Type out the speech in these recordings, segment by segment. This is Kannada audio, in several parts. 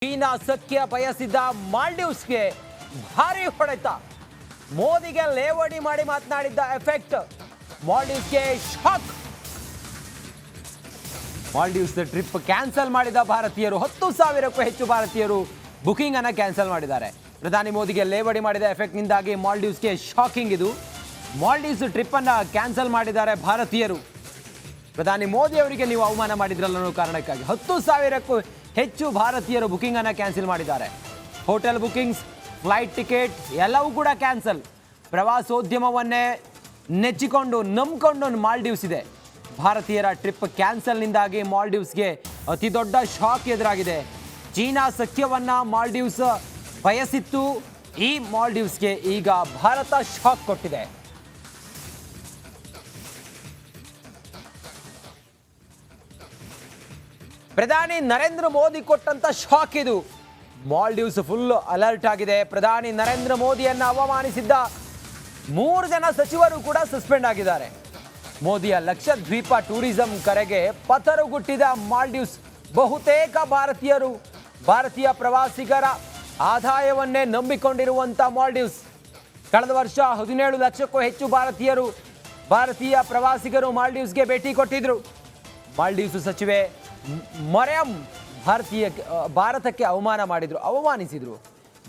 ಚೀನಾ ಸಖ್ಯ ಬಯಸಿದ್ದ ಮಾಲ್ಡೀವ್ಸ್ಗೆ ಭಾರಿ ಹೊಡೆತ. ಮೋದಿಗೆ ಲೇವಡಿ ಮಾಡಿ ಮಾತನಾಡಿದ್ದ ಎಫೆಕ್ಟ್ ಮಾಲ್ಡೀವ್ಸ್ಗೆ ಶಾಕ್. ಮಾಲ್ಡೀವ್ಸ್ ಟ್ರಿಪ್ ಕ್ಯಾನ್ಸಲ್ ಮಾಡಿದ ಭಾರತೀಯರು 10,000ಕ್ಕೂ ಹೆಚ್ಚು ಭಾರತೀಯರು ಬುಕಿಂಗ್ ಅನ್ನು ಕ್ಯಾನ್ಸಲ್ ಮಾಡಿದ್ದಾರೆ. ಪ್ರಧಾನಿ ಮೋದಿಗೆ ಲೇವಡಿ ಮಾಡಿದ ಎಫೆಕ್ಟ್ನಿಂದಾಗಿ ಮಾಲ್ಡೀವ್ಸ್ಗೆ ಶಾಕಿಂಗ್. ಇದು ಮಾಲ್ಡೀವ್ಸ್ ಟ್ರಿಪ್ ಅನ್ನು ಕ್ಯಾನ್ಸಲ್ ಮಾಡಿದ್ದಾರೆ ಭಾರತೀಯರು. ಪ್ರಧಾನಿ ಮೋದಿ ಅವರಿಗೆ ನೀವು ಅವಮಾನ ಮಾಡಿದ್ರಲ್ಲ ಅನ್ನೋ ಕಾರಣಕ್ಕಾಗಿ 10,000ಕ್ಕೂ ಹೆಚ್ಚು ಭಾರತೀಯರು ಬುಕಿಂಗ್ ಅನ್ನು ಕ್ಯಾನ್ಸಲ್ ಮಾಡಿದ್ದಾರೆ. ಹೋಟೆಲ್ ಬುಕಿಂಗ್ಸ್, ಫ್ಲೈಟ್ ಟಿಕೆಟ್ ಎಲ್ಲವೂ ಕೂಡ ಕ್ಯಾನ್ಸಲ್. ಪ್ರವಾಸೋದ್ಯಮವನ್ನೇ ನೆಚ್ಚಿಕೊಂಡು ನಂಬಿಕೊಂಡು ಮಾಲ್ಡೀವ್ಸ್ ಇದೆ. ಭಾರತೀಯರ ಟ್ರಿಪ್ ಕ್ಯಾನ್ಸಲ್ನಿಂದಾಗಿ ಮಾಲ್ಡೀವ್ಸ್ಗೆ ಅತಿ ದೊಡ್ಡ ಶಾಕ್ ಎದುರಾಗಿದೆ. ಚೀನಾ ಸಖ್ಯವನ್ನ ಮಾಲ್ಡೀವ್ಸ್ ಬಯಸಿತ್ತು. ಈ ಮಾಲ್ಡೀವ್ಸ್ಗೆ ಈಗ ಭಾರತ ಶಾಕ್ ಕೊಟ್ಟಿದೆ. ಪ್ರಧಾನಿ ನರೇಂದ್ರ ಮೋದಿ ಕೊಟ್ಟಂತ ಶಾಕ್ ಇದು. ಮಾಲ್ಡೀವ್ಸ್ ಫುಲ್ ಅಲರ್ಟ್ ಆಗಿದೆ. ಪ್ರಧಾನಿ ನರೇಂದ್ರ ಮೋದಿಯನ್ನ ಅವಮಾನಿಸಿದ್ದ 3 ಜನ ಸಚಿವರು ಕೂಡ ಸಸ್ಪೆಂಡ್ ಆಗಿದ್ದಾರೆ. ಮೋದಿಯ ಲಕ್ಷದ್ವೀಪ ಟೂರಿಸಂ ಕರೆಗೆ ಪತರುಗುಟ್ಟಿದ ಮಾಲ್ಡೀವ್ಸ್. ಬಹುತೇಕ ಭಾರತೀಯ ಪ್ರವಾಸಿಗರ ಆದಾಯವನ್ನೇ ನಂಬಿಕೊಂಡಿರುವಂತ ಮಾಲ್ಡೀವ್ಸ್. ಕಳೆದ ವರ್ಷ 17 ಲಕ್ಷಕ್ಕೂ ಹೆಚ್ಚು ಭಾರತೀಯ ಪ್ರವಾಸಿಗರು ಮಾಲ್ಡೀವ್ಸ್ಗೆ ಭೇಟಿ ಕೊಟ್ಟಿದ್ರು. ಮಾಲ್ಡೀವ್ಸ್ ಸಚಿವೆ ಮರಿಯಂ ಭಾರತಕ್ಕೆ ಅವಮಾನಿಸಿದ್ರು.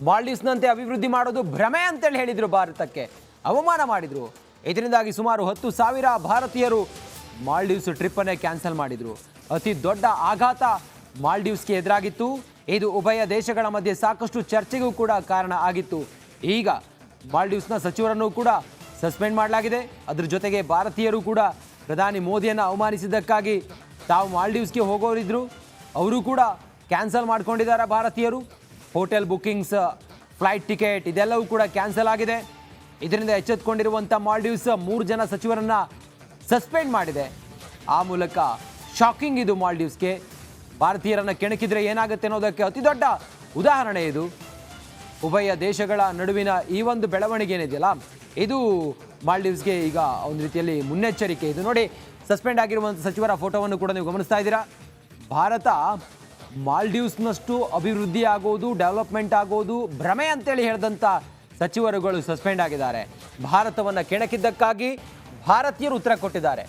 ಮಾಲ್ಡೀವ್ಸ್ನಂತೆ ಅಭಿವೃದ್ಧಿ ಮಾಡೋದು ಭ್ರಮೆ ಅಂತೇಳಿ ಹೇಳಿದ್ರು. ಭಾರತಕ್ಕೆ ಅವಮಾನ ಮಾಡಿದ್ರು. ಇದರಿಂದಾಗಿ ಸುಮಾರು 10,000 ಭಾರತೀಯರು ಮಾಲ್ಡೀವ್ಸ್ ಟ್ರಿಪ್ಪನ್ನೇ ಕ್ಯಾನ್ಸಲ್ ಮಾಡಿದ್ರು. ಅತಿ ದೊಡ್ಡ ಆಘಾತ ಮಾಲ್ಡೀವ್ಸ್ಗೆ ಎದುರಾಗಿತ್ತು. ಇದು ಉಭಯ ದೇಶಗಳ ಮಧ್ಯೆ ಸಾಕಷ್ಟು ಚರ್ಚೆಗೂ ಕೂಡ ಕಾರಣ ಆಗಿತ್ತು. ಈಗ ಮಾಲ್ಡೀವ್ಸ್ನ ಸಚಿವರನ್ನು ಕೂಡ ಸಸ್ಪೆಂಡ್ ಮಾಡಲಾಗಿದೆ. ಅದರ ಜೊತೆಗೆ ಭಾರತೀಯರು ಕೂಡ ಪ್ರಧಾನಿ ಮೋದಿಯನ್ನು ಅವಮಾನಿಸಿದ್ದಕ್ಕಾಗಿ ತಾವು ಮಾಲ್ಡೀವ್ಸ್ಗೆ ಹೋಗೋರಿದ್ರು, ಅವರು ಕೂಡ ಕ್ಯಾನ್ಸಲ್ ಮಾಡ್ಕೊಂಡಿದ್ದಾರೆ ಭಾರತೀಯರು. ಹೋಟೆಲ್ ಬುಕ್ಕಿಂಗ್ಸ್, ಫ್ಲೈಟ್ ಟಿಕೆಟ್ ಇದೆಲ್ಲವೂ ಕೂಡ ಕ್ಯಾನ್ಸಲ್ ಆಗಿದೆ. ಇದರಿಂದ ಎಚ್ಚೆತ್ತುಕೊಂಡಿರುವಂಥ ಮಾಲ್ಡೀವ್ಸ್ 3 ಜನ ಸಚಿವರನ್ನು ಸಸ್ಪೆಂಡ್ ಮಾಡಿದೆ. ಆ ಮೂಲಕ ಶಾಕಿಂಗ್ ಇದು ಮಾಲ್ಡೀವ್ಸ್ಗೆ. ಭಾರತೀಯರನ್ನು ಕೆಣಕಿದ್ರೆ ಏನಾಗುತ್ತೆ ಅನ್ನೋದಕ್ಕೆ ಅತಿ ದೊಡ್ಡ ಉದಾಹರಣೆ ಇದು. ಉಭಯ ದೇಶಗಳ ನಡುವಿನ ಈ ಒಂದು ಬೆಳವಣಿಗೆ ಏನಿದೆಯಲ್ಲ, ಇದು ಮಾಲ್ಡೀವ್ಸ್ಗೆ ಈಗ ಒಂದು ರೀತಿಯಲ್ಲಿ ಮುನ್ನೆಚ್ಚರಿಕೆ. ಇದು ನೋಡಿ, ಸಸ್ಪೆಂಡ್ ಆಗಿರುವಂಥ ಸಚಿವರ ಫೋಟೋವನ್ನು ಕೂಡ ನೀವು ಗಮನಿಸ್ತಾ ಇದ್ದೀರಾ. ಭಾರತ ಮಾಲ್ಡೀವ್ಸ್ನಷ್ಟು ಅಭಿವೃದ್ಧಿ ಆಗೋದು, ಡೆವಲಪ್ಮೆಂಟ್ ಆಗೋದು ಭ್ರಮೆ ಅಂತೇಳಿ ಹೇಳಿದಂಥ ಸಚಿವರುಗಳು ಸಸ್ಪೆಂಡ್ ಆಗಿದ್ದಾರೆ. ಭಾರತವನ್ನು ಕೆಣಕಿದ್ದಕ್ಕಾಗಿ ಭಾರತೀಯರು ಉತ್ತರ ಕೊಟ್ಟಿದ್ದಾರೆ.